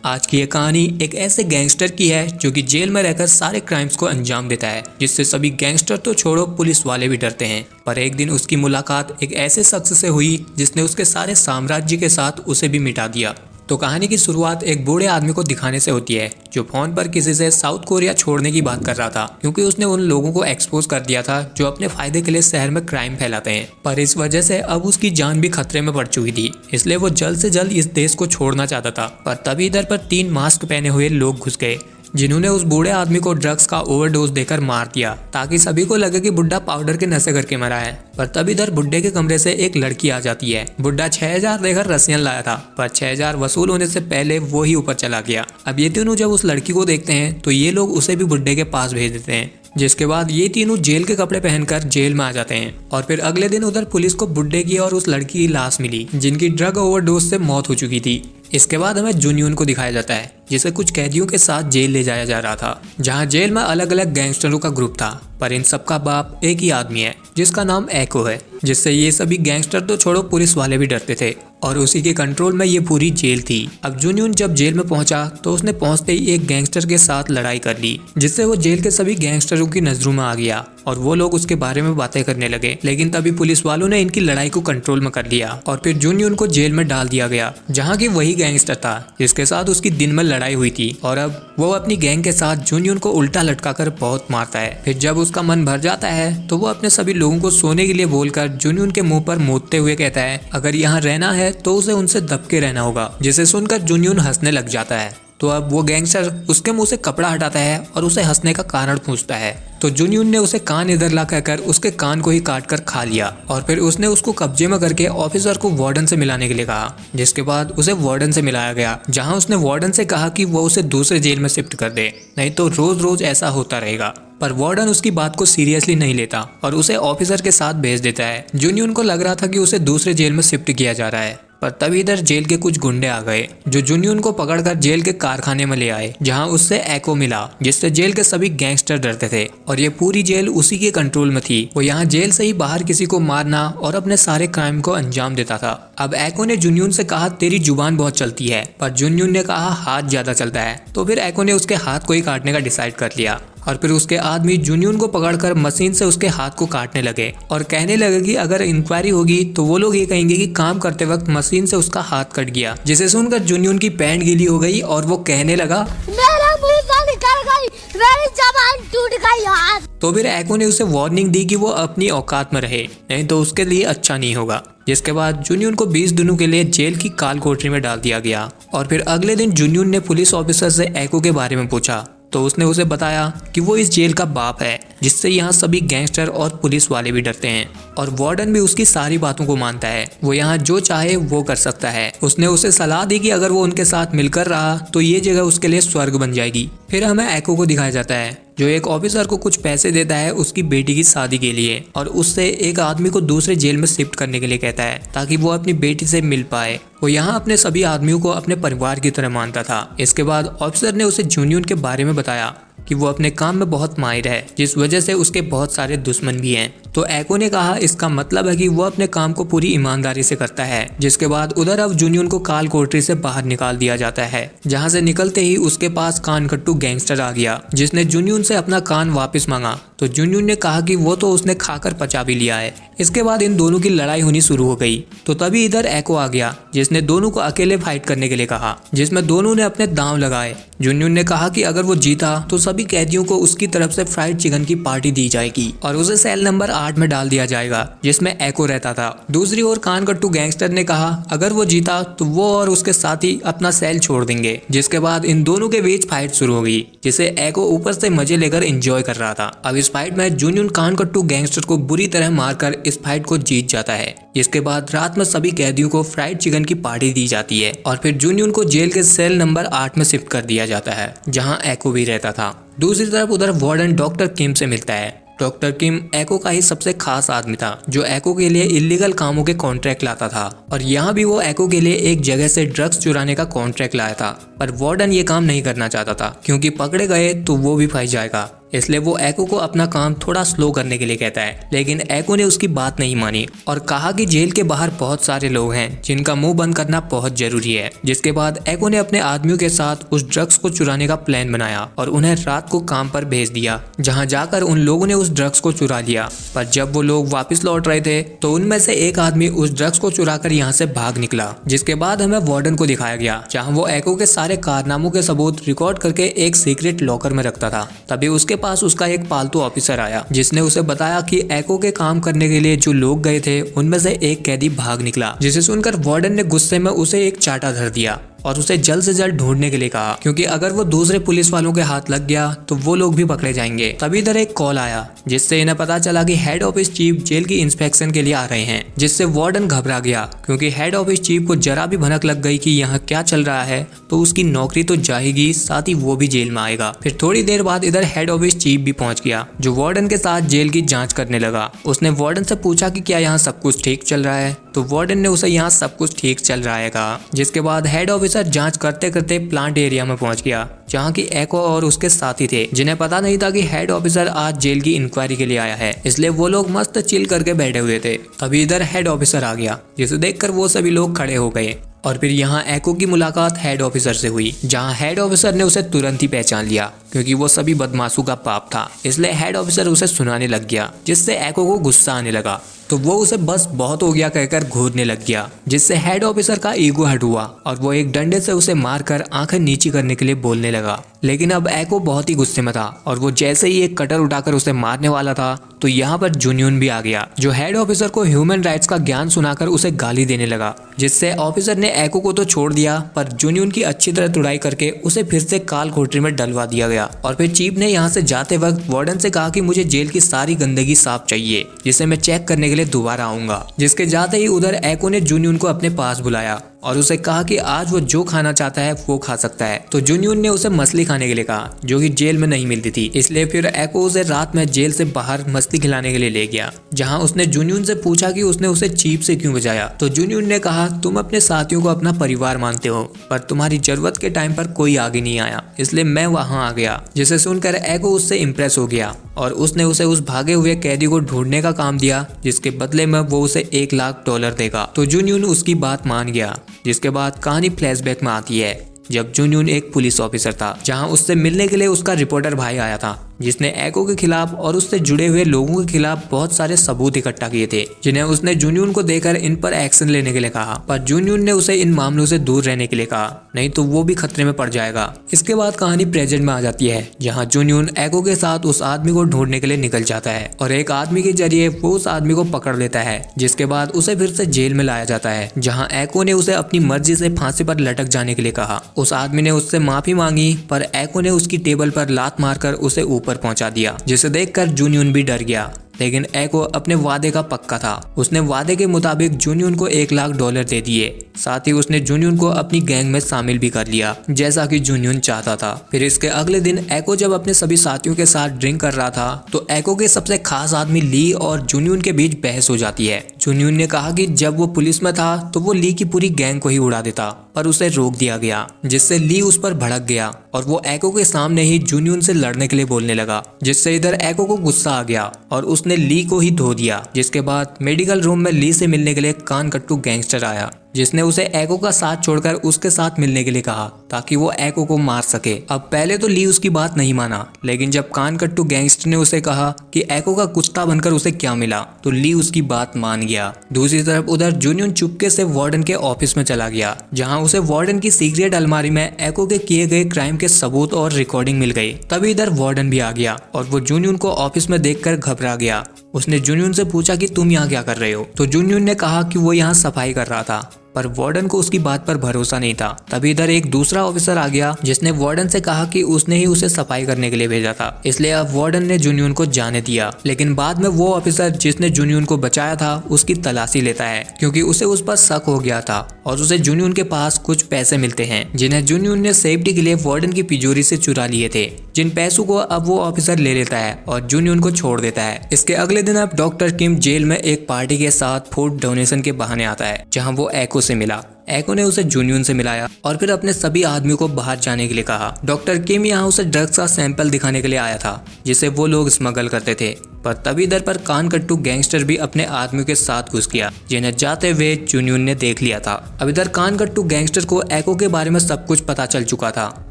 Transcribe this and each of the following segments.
आज की ये कहानी एक ऐसे गैंगस्टर की है जो कि जेल में रहकर सारे क्राइम्स को अंजाम देता है, जिससे सभी गैंगस्टर तो छोड़ो पुलिस वाले भी डरते हैं। पर एक दिन उसकी मुलाकात एक ऐसे शख्स से हुई जिसने उसके सारे साम्राज्य के साथ उसे भी मिटा दिया। तो कहानी की शुरुआत एक बूढ़े आदमी को दिखाने से होती है जो फोन पर किसी से साउथ कोरिया छोड़ने की बात कर रहा था, क्योंकि उसने उन लोगों को एक्सपोज कर दिया था जो अपने फायदे के लिए शहर में क्राइम फैलाते हैं। पर इस वजह से अब उसकी जान भी खतरे में पड़ चुकी थी, इसलिए वो जल्द से जल्द इस देश को छोड़ना चाहता था। पर तभी इधर पर 3 मास्क पहने हुए लोग घुस गए जिन्होंने उस बूढ़े आदमी को ड्रग्स का ओवरडोज देकर मार दिया, ताकि सभी को लगे कि बुड्ढा पाउडर के नशे करके मरा है। पर तब इधर बुड्ढे के कमरे से एक लड़की आ जाती है। बुड्ढा 6000 देकर रसियन लाया था, पर 6000 वसूल होने से पहले वो ही ऊपर चला गया। अब ये तीनों जब उस लड़की को देखते हैं तो ये लोग उसे भी बुड्ढे के पास भेज देते हैं, जिसके बाद ये तीनों जेल के कपड़े पहनकर जेल में आ जाते हैं। और फिर अगले दिन उधर पुलिस को बुड्ढे की और उस लड़की की लाश मिली जिनकी ड्रग ओवरडोज से मौत हो चुकी थी। इसके बाद हमें जुनयून को दिखाया जाता है जिसे कुछ कैदियों के साथ जेल ले जाया जा रहा था, जहां जेल में अलग अलग गैंगस्टरों का ग्रुप था। पर इन सबका बाप एक ही आदमी है जिसका नाम एको है, जिससे ये सभी गैंगस्टर तो छोड़ो पुलिस वाले भी डरते थे और उसी के कंट्रोल में ये पूरी जेल थी। अब जुनयून जब जेल में पहुंचा तो उसने पहुंचते ही एक गैंगस्टर के साथ लड़ाई कर ली, जिससे वो जेल के सभी गैंगस्टरों की नजरों में आ गया और वो लोग उसके बारे में बातें करने लगे। लेकिन तभी पुलिस वालों ने इनकी लड़ाई को कंट्रोल में कर लिया और फिर जुनयून को जेल में डाल दिया गया, जहाँ की वही गैंगस्टर था जिसके साथ उसकी दिन में लड़ाई हुई थी। और अब वो अपनी गैंग के साथ जुनयून को उल्टा लटकाकर बहुत मारता है। फिर जब उसका मन भर जाता है तो वो अपने सभी लोगों को सोने के लिए बोलकर जुनयून के मुंह पर मूतते हुए कहता है अगर यहाँ रहना है तो उसे उनसे दब के रहना होगा, जिसे सुनकर जुनयून हंसने लग जाता है। तो अब वो गैंगस्टर उसके मुंह से कपड़ा हटाता है और उसे हंसने का कारण पूछता है। तो जुनयून ने उसे कान इधर ला कहकर उसके कान को ही काट कर खा लिया और फिर उसने उसको कब्जे में करके ऑफिसर को वार्डन से मिलाने के लिए कहा, जिसके बाद उसे वार्डन से मिलाया गया, जहां उसने वार्डन से कहा कि वो उसे दूसरे जेल में शिफ्ट कर दे, नहीं तो रोज रोज ऐसा होता रहेगा। पर वार्डन उसकी बात को सीरियसली नहीं लेता और उसे ऑफिसर के साथ भेज देता है। जुनयून को लग रहा था कि उसे दूसरे जेल में शिफ्ट किया जा रहा है, पर तभी इधर जेल के कुछ गुंडे आ गए जो जुनयून को पकड़कर जेल के कारखाने में ले आए, जहां उससे एको मिला, जिससे जेल के सभी गैंगस्टर डरते थे और ये पूरी जेल उसी के कंट्रोल में थी। वो यहाँ जेल से ही बाहर किसी को मारना और अपने सारे क्राइम को अंजाम देता था। अब एको ने जुनयून से कहा तेरी जुबान बहुत चलती है, पर जुनयून ने कहा हाथ ज्यादा चलता है। तो फिर एको ने उसके हाथ को ही काटने का डिसाइड कर लिया और फिर उसके आदमी जुनयून को पकड़कर मशीन से उसके हाथ को काटने लगे और कहने लगे कि अगर इंक्वायरी होगी तो वो लोग ये कहेंगे कि काम करते वक्त मशीन से उसका हाथ कट गया, जिसे सुनकर जुनयून की पैंट गीली हो गई और वो कहने लगा मेरा मुंह निकल गई, मेरी जबान टूट गई यार। तो फिर एको ने उसे वार्निंग दी कि वो अपनी औकात में रहे, नहीं तो उसके लिए अच्छा नहीं होगा। जिसके बाद जुनयून को 20 दिनों के लिए जेल की काल कोठरी में डाल दिया गया। और फिर अगले दिन जुनयून ने पुलिस ऑफिसर से एको के बारे में पूछा तो उसने उसे बताया कि वो इस जेल का बाप है, जिससे यहाँ सभी गैंगस्टर और पुलिस वाले भी डरते हैं और वार्डन भी उसकी सारी बातों को मानता है। वो यहाँ जो चाहे वो कर सकता है। उसने उसे सलाह दी कि अगर वो उनके साथ मिलकर रहा तो ये जगह उसके लिए स्वर्ग बन जाएगी। फिर हमें एको को दिखाया जाता है जो एक ऑफिसर को कुछ पैसे देता है उसकी बेटी की शादी के लिए और उससे एक आदमी को दूसरे जेल में शिफ्ट करने के लिए कहता है ताकि वो अपनी बेटी से मिल पाए। वो यहाँ अपने सभी आदमियों को अपने परिवार की तरह मानता था। इसके बाद ऑफिसर ने उसे जुनयून के बारे में बताया कि वो अपने काम में बहुत माहिर है, जिस वजह से उसके बहुत सारे दुश्मन भी हैं। तो एको ने कहा इसका मतलब है कि वो अपने काम को पूरी ईमानदारी से करता है। जिसके बाद उधर अब जुनयून को काल कोठरी से बाहर निकाल दिया जाता है, जहां से निकलते ही उसके पास कान कट्टू गैंगस्टर आ गया जिसने जुनयून से अपना कान वापस मांगा। तो जुनयून ने कहा कि वो तो उसने खाकर पचा भी लिया है। इसके बाद इन दोनों की लड़ाई होनी शुरू हो गई। तो तभी इधर एको आ गया जिसने दोनों को अकेले फाइट करने के लिए कहा, जिसमें दोनों ने अपने दांव लगाए। जुनयून ने कहा कि अगर वो जीता तो सभी कैदियों को उसकी तरफ से फ्राइड चिकन की पार्टी दी जाएगी और उसे सेल नंबर 8 में डाल दिया जाएगा, जिसमें एको रहता था। दूसरी ओर कान कट्टू गैंगस्टर ने कहा अगर वो जीता तो वो और उसके साथी अपना सेल छोड़ देंगे। जिसके बाद इन दोनों के बीच फाइट शुरू हो गई, जिसे एको ऊपर से मजे लेकर एंजॉय कर रहा था। अब इस फाइट में जुनयून कान कट्टू गैंगस्टर को बुरी तरह मारकर इस फाइट को जीत जाता है। इसके बाद रात में सभी कैदियों को फ्राइड चिकन की पार्टी दी जाती है और फिर जुनयून को जेल के सेल नंबर 8 में शिफ्ट कर दिया जाता है, जहां एको भी रहता था। दूसरी तरफ उधर वार्डन डॉक्टर किम से मिलता है। डॉक्टर किम एको का ही सबसे खास आदमी था जो एको के लिए इलीगल कामों के कॉन्ट्रैक्ट लाता था और यहाँ भी वो एको के लिए एक जगह से ड्रग्स चुराने का कॉन्ट्रैक्ट लाया था। पर वार्डन ये काम नहीं करना चाहता था क्योंकि पकड़े गए तो वो भी फंस जाएगा। इसलिए वो एको को अपना काम थोड़ा स्लो करने के लिए कहता है, लेकिन एको ने उसकी बात नहीं मानी और कहा कि जेल के बाहर बहुत सारे लोग हैं जिनका मुंह बंद करना बहुत जरूरी है। जिसके बाद एको ने अपने आदमियों के साथ उस ड्रग्स को चुराने का प्लान बनाया और उन्हें रात को काम पर भेज दिया, जहाँ जाकर उन लोगों ने उस ड्रग्स को चुरा लिया। पर जब वो लोग वापस लौट रहे थे तो उनमें से एक आदमी उस ड्रग्स को चुराकर यहाँ से भाग निकला। जिसके बाद हमें वार्डन को दिखाया गया, जहाँ वो एको के सारे कारनामों के सबूत रिकॉर्ड करके एक सीक्रेट लॉकर में रखता था। तभी उसके पास उसका एक पालतू ऑफिसर आया, जिसने उसे बताया कि एको के काम करने के लिए जो लोग गए थे उनमें से एक कैदी भाग निकला। जिसे सुनकर वार्डन ने गुस्से में उसे एक चाटा धर दिया और उसे जल्द से जल्द ढूंढने के लिए कहा, क्योंकि अगर वो दूसरे पुलिस वालों के हाथ लग गया तो वो लोग भी पकड़े जाएंगे। तभी इधर एक कॉल आया, जिससे इन्हें पता चला कि हेड ऑफिस चीफ जेल की इंस्पेक्शन के लिए आ रहे हैं। जिससे वार्डन घबरा गया, क्योंकि हेड ऑफिस चीफ को जरा भी भनक लग गई कि यहाँ क्या चल रहा है तो उसकी नौकरी तो जाएगी, साथ ही वो भी जेल में आएगा। फिर थोड़ी देर बाद इधर हेड ऑफिस चीफ भी पहुंच गया, जो वार्डन के साथ जेल की जाँच करने लगा। उसने वार्डन से पूछा कि क्या यहाँ सब कुछ ठीक चल रहा है, तो वार्डन ने उसे यहाँ सब कुछ ठीक चल रहा है कहा। जिसके बाद हेड ऑफिसर जांच करते करते प्लांट एरिया में पहुंच गया, जहाँ की एको और उसके साथी थे, जिन्हें पता नहीं था कि हेड ऑफिसर आज जेल की इंक्वायरी के लिए आया है। इसलिए वो लोग मस्त चिल करके बैठे हुए थे। तभी इधर हेड ऑफिसर आ गया, जिसे देखकर वो सभी लोग खड़े हो गए और फिर यहाँ एको की मुलाकात हेड ऑफिसर से हुई, जहाँ हेड ऑफिसर ने उसे तुरंत ही पहचान लिया, क्योंकि वो सभी बदमाशों का बाप था। इसलिए हेड ऑफिसर उसे सुनाने लग गया, जिससे एको को गुस्सा आने लगा। तो वो उसे बस बहुत हो गया कहकर घूरने लग गया, जिससे हेड ऑफिसर का ईगो हर्ट हुआ और वो एक डंडे से उसे मारकर आंखें नीची करने के लिए बोलने लगा। लेकिन अब एको बहुत ही गुस्से में था और वो जैसे ही एक कटर उठाकर उसे मारने वाला था तो यहाँ पर जुनयून भी आ गया, जो हेड ऑफिसर को ह्यूमन राइट्स का ज्ञान सुनाकर उसे गाली देने लगा। जिससे ऑफिसर ने एको को तो छोड़ दिया, पर जुनयून की अच्छी तरह तुड़ाई करके उसे फिर से काल कोठरी में डलवा दिया गया। और फिर चीफ ने यहाँ से जाते वक्त वार्डन से कहा कि मुझे जेल की सारी गंदगी साफ चाहिए, जिसे मैं चेक करने के लिए दोबारा आऊंगा। जिसके जाते ही उधर एको ने जुनयून को अपने पास बुलाया और उसे कहा कि आज वो जो खाना चाहता है वो खा सकता है। तो जुनयून ने उसे मछली खाने के लिए कहा, जो कि जेल में नहीं मिलती थी। इसलिए फिर एको उसे रात में जेल से बाहर मछली खिलाने के लिए ले गया, जहां उसने जुनयून से पूछा कि उसने उसे चीफ से क्यों बचाया। तो जुनयून ने कहा, तुम अपने साथियों को अपना परिवार मानते हो, पर तुम्हारी जरूरत के टाइम पर कोई आगे नहीं आया, इसलिए मैं वहाँ आ गया। जिसे सुनकर एको उससे इम्प्रेस हो गया और उसने उसे उस भागे हुए कैदी को ढूंढने का काम दिया, जिसके बदले में वो उसे $1 लाख देगा। तो जुनयून उसकी बात मान गया। जिसके बाद कहानी फ्लैशबैक में आती है, जब जुनयून एक पुलिस ऑफिसर था, जहां उससे मिलने के लिए उसका रिपोर्टर भाई आया था, जिसने एको के खिलाफ और उससे जुड़े हुए लोगों के खिलाफ बहुत सारे सबूत इकट्ठा किए थे, जिन्हें उसने जुनयून को देकर इन पर एक्शन लेने के लिए कहा। पर जुनयून ने उसे इन मामलों से दूर रहने के लिए कहा, नहीं तो वो भी खतरे में पड़ जाएगा। इसके बाद कहानी प्रेजेंट में आ जाती है, जहाँ जुनयून एको के साथ उस आदमी को ढूंढने के लिए निकल जाता है और एक आदमी के जरिए वो उस आदमी को पकड़ लेता है। जिसके बाद उसे फिर से जेल में लाया जाता है, जहाँ एको ने उसे अपनी मर्जी से फांसी पर लटक जाने के लिए कहा। उस आदमी ने उससे माफी मांगी, पर एको ने उसकी टेबल पर लात मारकर उसे ऊपर पहुंचा दिया, जिसे देखकर जुनयून भी डर गया। लेकिन एको अपने वादे का पक्का था। उसने वादे के मुताबिक जुनयून को $1 लाख दे दिए। साथ ही उसने जुनयून को अपनी गैंग में शामिल भी कर लिया, जैसा कि जुनयून चाहता था। फिर इसके अगले दिन एको जब अपने सभी साथियों के साथ ड्रिंक कर रहा था, तो एको के सबसे खास आदमी ली और जुनयून के बीच बहस हो जाती है। जुनयून ने कहा कि जब वो पुलिस में था तो वो ली की पूरी गैंग को ही उड़ा देता, पर उसे रोक दिया गया, जिससे ली उस पर भड़क गया और वो एको के सामने ही जुनयून से लड़ने के लिए बोलने लगा, जिससे इधर एको को गुस्सा आ गया और उसने ली को ही धो दिया। जिसके बाद मेडिकल रूम में ली से मिलने के लिए कानकट्टू गैंगस्टर आया, जिसने उसे एको का साथ छोड़कर उसके साथ मिलने के लिए कहा, ताकि वो एको को मार सके। अब पहले तो ली उसकी बात नहीं माना, लेकिन जब कानकट्टू गैंगस्टर ने उसे कहा कि एको का कुत्ता बनकर उसे क्या मिला, तो ली उसकी बात मान गया। दूसरी तरफ उधर जुनयून चुपके से वार्डन के ऑफिस में चला गया, जहां उसे वार्डन की सीक्रेट अलमारी में एको के किए गए क्राइम के सबूत और रिकॉर्डिंग मिल गई। तभी इधर वार्डन भी आ गया और वो जुनयून को ऑफिस में देखकर घबरा गया। उसने जुनयून से पूछा कि तुम यहाँ क्या कर रहे हो, तो जुनयून ने कहा कि वो यहाँ सफाई कर रहा था, पर वार्डन को उसकी बात पर भरोसा नहीं था। तभी इधर एक दूसरा ऑफिसर आ गया, जिसने वार्डन से कहा कि उसने ही उसे सफाई करने के लिए भेजा था, इसलिए अब वार्डन ने जुनयून को जाने दिया। लेकिन बाद में वो ऑफिसर जिसने जुनयून को बचाया था उसकी तलाशी लेता है, क्योंकि उसे उस पर शक हो गया था और उसे जुनयून के पास कुछ पैसे मिलते हैं, जिन्हें जुनयून ने सेफ्टी के लिए वार्डन की तिजोरी से चुरा लिए थे। जिन पैसों को अब वो ऑफिसर ले लेता है और जूनियन को छोड़ देता है। इसके अगले दिन अब डॉक्टर किम जेल में एक पार्टी के साथ फूड डोनेशन के बहाने आता है, जहां वो एको से मिला। एको ने उसे जूनियन से मिलाया और फिर अपने सभी आदमियों को बाहर जाने के लिए कहा। डॉक्टर किम यहाँ उसे ड्रग्स का सैंपल दिखाने के लिए आया था, जिसे वो लोग स्मगल करते थे। पर तभी इधर पर कानकट्टू गैंगस्टर भी अपने आदमियों के साथ घुस गया, जिन्हें जाते हुए जूनियन ने देख लिया था। अब इधर कानकट्टू गैंगस्टर को एको के बारे में सब कुछ पता चल चुका था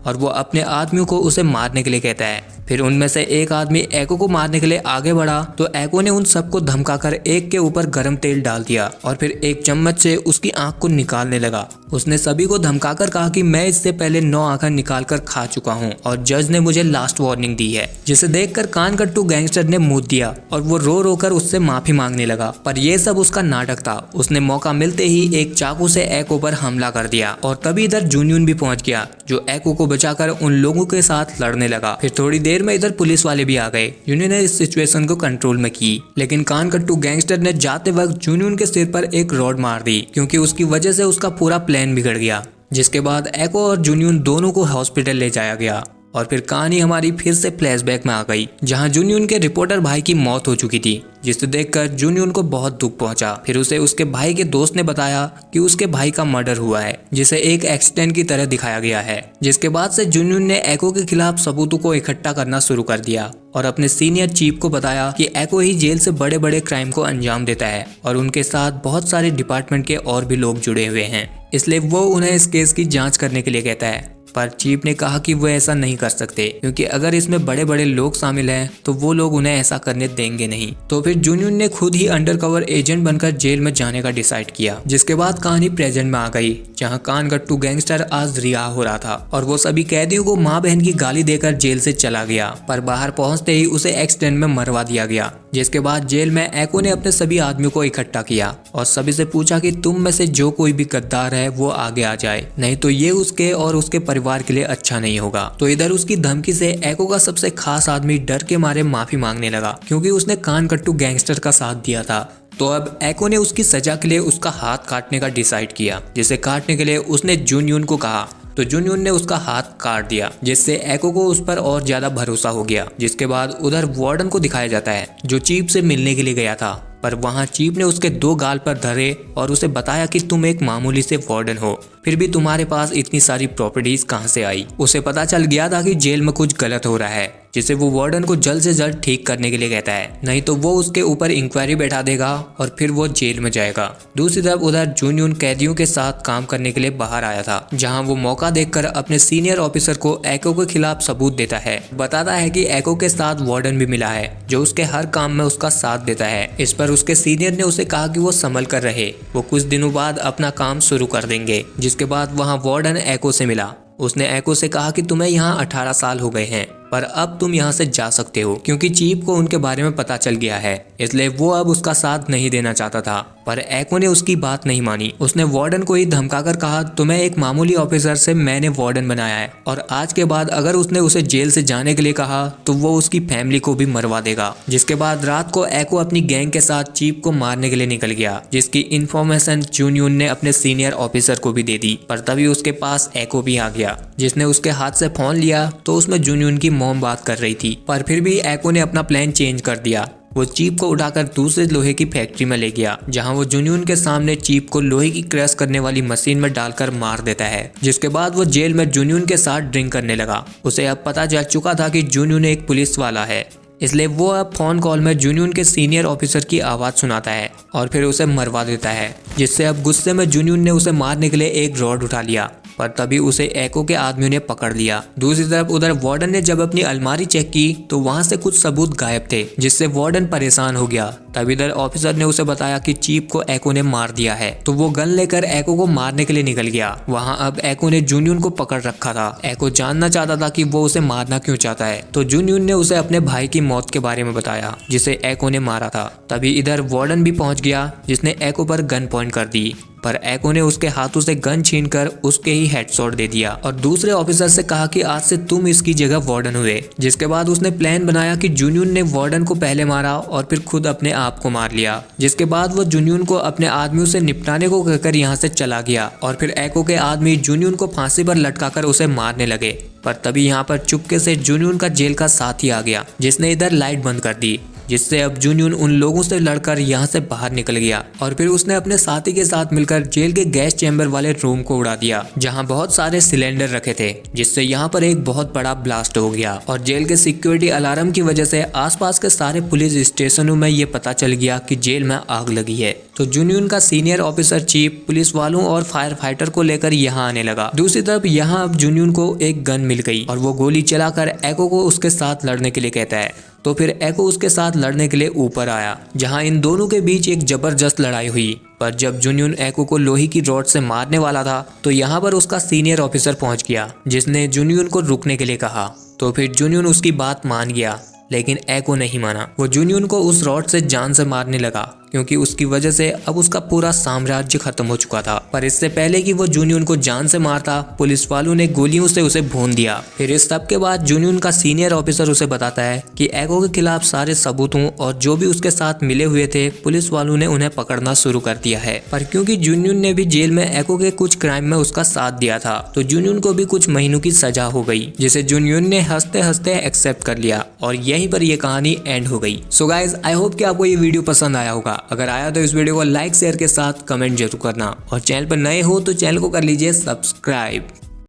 और वो अपने आदमियों को उसे मारने के लिए कहता है। फिर उनमें से एक आदमी एको को मारने के लिए आगे बढ़ा तो एको ने उन सबको धमकाकर एक के ऊपर गर्म तेल डाल दिया और फिर एक चम्मच से उसकी आंख को निकालने लगा। उसने सभी को धमकाकर कहा कि मैं इससे पहले 9 आंखें निकाल कर खा चुका हूँ और जज ने मुझे लास्ट वार्निंग दी है। जिसे देखकर कानकट्टू गैंगस्टर ने मुंह दिया और वो रो रो कर उससे माफी मांगने लगा। पर यह सब उसका नाटक था। उसने मौका मिलते ही एक चाकू से एको पर हमला कर दिया और तभी इधर जूनियन भी पहुंच गया, जो एको को बचाकर उन लोगों के साथ लड़ने लगा। फिर थोड़ी देर में इधर पुलिस वाले भी आ गए, जिन्होंने इस सिचुएशन को कंट्रोल में की। लेकिन कानकट्टू गैंगस्टर ने जाते वक्त जूनियन के सिर पर एक रॉड मार दी, क्योंकि उसकी वजह से उसका पूरा प्लान बिगड़ गया। जिसके बाद एको और जूनियन दोनों को हॉस्पिटल ले जाया गया और फिर कहानी हमारी फिर से फ्लैशबैक में आ गई, जहां जूनियन के रिपोर्टर भाई की मौत हो चुकी थी, जिसे देखकर जूनियन को बहुत दुख पहुंचा। फिर उसे उसके भाई के दोस्त ने बताया कि उसके भाई का मर्डर हुआ है, जिसे एक एक्सीडेंट की तरह दिखाया गया है। जिसके बाद से जूनियन ने एको के खिलाफ सबूतों को इकट्ठा करना शुरू कर दिया और अपने सीनियर चीफ को बताया कि एको ही जेल से बड़े बड़े क्राइम को अंजाम देता है और उनके साथ बहुत सारे डिपार्टमेंट के और भी लोग जुड़े हुए हैं, इसलिए वो उन्हें इस केस की जांच करने के लिए कहता है। पर चीफ ने कहा कि वो ऐसा नहीं कर सकते, क्योंकि अगर इसमें बड़े बड़े लोग शामिल हैं तो वो लोग उन्हें ऐसा करने देंगे नहीं। तो फिर जूनियन ने खुद ही अंडरकवर एजेंट बनकर जेल में जाने का डिसाइड किया। जिसके बाद कहानी प्रेजेंट में आ गई, जहां कानकट्टू गैंगस्टर आज रिहा हो रहा था और वो सभी कैदियों को माँ बहन की गाली देकर जेल से चला गया। पर बाहर पहुंचते ही उसे एक्सीडेंट में मरवा दिया गया। जिसके बाद जेल में एको ने अपने सभी आदमियों को इकट्ठा किया और सभी से पूछा कि तुम में से जो कोई भी गद्दार है वो आगे आ जाए, नहीं तो ये उसके और उसके परिवार के लिए अच्छा नहीं होगा। तो इधर उसकी धमकी से एको का सबसे खास आदमी डर के मारे माफी मांगने लगा, क्योंकि उसने कानकट्टू गैंगस्टर का साथ दिया था। तो अब एको ने उसकी सजा के लिए उसका हाथ काटने का डिसाइड किया, जिसे काटने के लिए उसने जूनियन को कहा। तो जूनियन ने उसका हाथ काट दिया, जिससे एको को उस पर और ज्यादा भरोसा हो गया। जिसके बाद उधर वार्डन को दिखाया जाता है, जो चीफ से मिलने के लिए गया था। पर वहां चीफ ने उसके 2 गाल पर धरे और उसे बताया कि तुम एक मामूली से वार्डन हो, फिर भी तुम्हारे पास इतनी सारी प्रॉपर्टीज कहां से आई। उसे पता चल गया था कि जेल में कुछ गलत हो रहा है, जिसे वो वार्डन को जल्द से जल्द ठीक करने के लिए कहता है, नहीं तो वो उसके ऊपर इंक्वायरी बैठा देगा और फिर वो जेल में जाएगा। दूसरी तरफ उधर जूनियन कैदियों के साथ काम करने के लिए बाहर आया था, जहां वो मौका देखकर अपने सीनियर ऑफिसर को एको के खिलाफ सबूत देता है। बताता है कि एको के साथ वार्डन भी मिला है, जो उसके हर काम में उसका साथ देता है। इस पर उसके सीनियर ने उसे कहा कि वो संभल कर रहे, वो कुछ दिनों बाद अपना काम शुरू कर देंगे। जिसके बाद वहाँ वार्डन एको से मिला। उसने एको से कहा कि तुम्हें यहाँ 18 साल हो गए हैं, पर अब तुम यहाँ से जा सकते हो, क्योंकि चीफ को उनके बारे में पता चल गया है, इसलिए वो अब उसका साथ नहीं देना चाहता था। पर एको ने उसकी बात नहीं मानी। उसने वार्डन को ही धमकाकर कहा, तुम्हें एक मामूली ऑफिसर से मैंने वार्डन बनाया है और आज के बाद अगर उसने उसे जेल से जाने के लिए कहा तो वो उसकी फैमिली को भी मरवा देगा। जिसके बाद रात को एको अपनी गैंग के साथ चीफ को मारने के लिए निकल गया, जिसकी इन्फॉर्मेशन जूनियन ने अपने सीनियर ऑफिसर को भी दे दी। पर तभी उसके पास एको भी आ गया, जिसने उसके हाथ से फोन लिया तो उसमें जूनियन की मॉम बात कर रही थी। पर फिर भी एको ने अपना प्लान चेंज कर दिया। वो चीफ को उठाकर दूसरे लोहे की फैक्ट्री में ले गया, जहां वो जूनियन के सामने चीफ को लोहे की क्रश करने वाली मशीन में डालकर मार देता है। जिसके बाद वो जेल में जूनियन के साथ ड्रिंक करने लगा। उसे अब पता चल चुका था कि जूनियन एक पुलिस वाला है, इसलिए वो अब फोन कॉल में जूनियन के सीनियर ऑफिसर की आवाज सुनाता है और फिर उसे मरवा देता है। जिससे अब गुस्से में जूनियन ने उसे मारने के लिए एक रॉड उठा लिया, पर तभी उसे एको के आदमियों ने पकड़ लिया। दूसरी तरफ उधर वार्डन ने जब अपनी अलमारी चेक की तो वहां से कुछ सबूत गायब थे, जिससे वार्डन परेशान हो गया। तब इधर ऑफिसर ने उसे बताया कि चीफ को एको ने मार दिया है, तो वो गन लेकर एको को मारने के लिए निकल गया। वहां अब एको ने जूनियन को पकड़ रखा था। एको जानना चाहता था कि वो उसे मारना क्यों चाहता है, तो जूनियन ने उसे अपने भाई की मौत के बारे में बताया, जिसे एको ने मारा था। तभी इधर वार्डन भी पहुंच गया, जिसने एको पर गन पॉइंट कर दी, पर एको ने उसके हाथों से गन छीनकर उसके ही हेडशॉट दे दिया और दूसरे ऑफिसर से कहा कि आज से तुम इसकी जगह वार्डन हुए। जिसके बाद उसने प्लान बनाया कि जूनियन ने वार्डन को पहले मारा और फिर खुद अपने आप को मार लिया। जिसके बाद वो जुनयून को अपने आदमियों से निपटाने को कहकर यहाँ से चला गया और फिर एको के आदमी जुनयून को फांसी पर लटकाकर उसे मारने लगे। पर तभी यहाँ पर चुपके से जुनयून का जेल का साथी आ गया, जिसने इधर लाइट बंद कर दी, जिससे अब जुनयून उन लोगों से लड़कर यहाँ से बाहर निकल गया और फिर उसने अपने साथी के साथ मिलकर जेल के गैस चैम्बर वाले रूम को उड़ा दिया, जहाँ बहुत सारे सिलेंडर रखे थे, जिससे यहाँ पर एक बहुत बड़ा ब्लास्ट हो गया और जेल के सिक्योरिटी अलार्म की वजह से आसपास के सारे पुलिस स्टेशनों में ये पता चल गया कि जेल में आग लगी है। तो जुनयून का सीनियर ऑफिसर चीफ पुलिस वालों और फायर फाइटर को लेकर यहाँ आने लगा। दूसरी तरफ यहाँ अब जुनयून को एक गन मिल गई और वो गोली चलाकर एको को उसके साथ लड़ने के लिए कहता है। तो फिर एको उसके साथ लड़ने के लिए ऊपर आया, जहां इन दोनों के बीच एक जबरदस्त लड़ाई हुई। पर जब जुनयून एको को लोहे की रॉड से मारने वाला था तो यहाँ पर उसका सीनियर ऑफिसर पहुंच गया, जिसने जुनयून को रुकने के लिए कहा। तो फिर जुनयून उसकी बात मान गया, लेकिन एको नहीं माना। वो जुनयून को उस रॉड से जान से मारने लगा, क्योंकि उसकी वजह से अब उसका पूरा साम्राज्य खत्म हो चुका था। पर इससे पहले कि वो जुनयून को जान से मारता, पुलिस वालों ने गोलियों से उसे भून दिया। फिर इस सब के बाद जुनयून का सीनियर ऑफिसर उसे बताता है कि एको के खिलाफ सारे सबूतों और जो भी उसके साथ मिले हुए थे, पुलिस वालों ने उन्हें पकड़ना शुरू कर दिया है। पर क्योंकि जुनयून ने भी जेल में एको के कुछ क्राइम में उसका साथ दिया था, तो जुनयून को भी कुछ महीनों की सजा हो गई, जिसे जुनयून ने हंसते हंसते एक्सेप्ट कर लिया और यहीं पर यह कहानी एंड हो गई। सो गाइज, आई होप कि आपको ये वीडियो पसंद आया होगा। अगर आया तो इस वीडियो को लाइक शेयर के साथ कमेंट जरूर करना और चैनल पर नए हो तो चैनल को कर लीजिए सब्सक्राइब।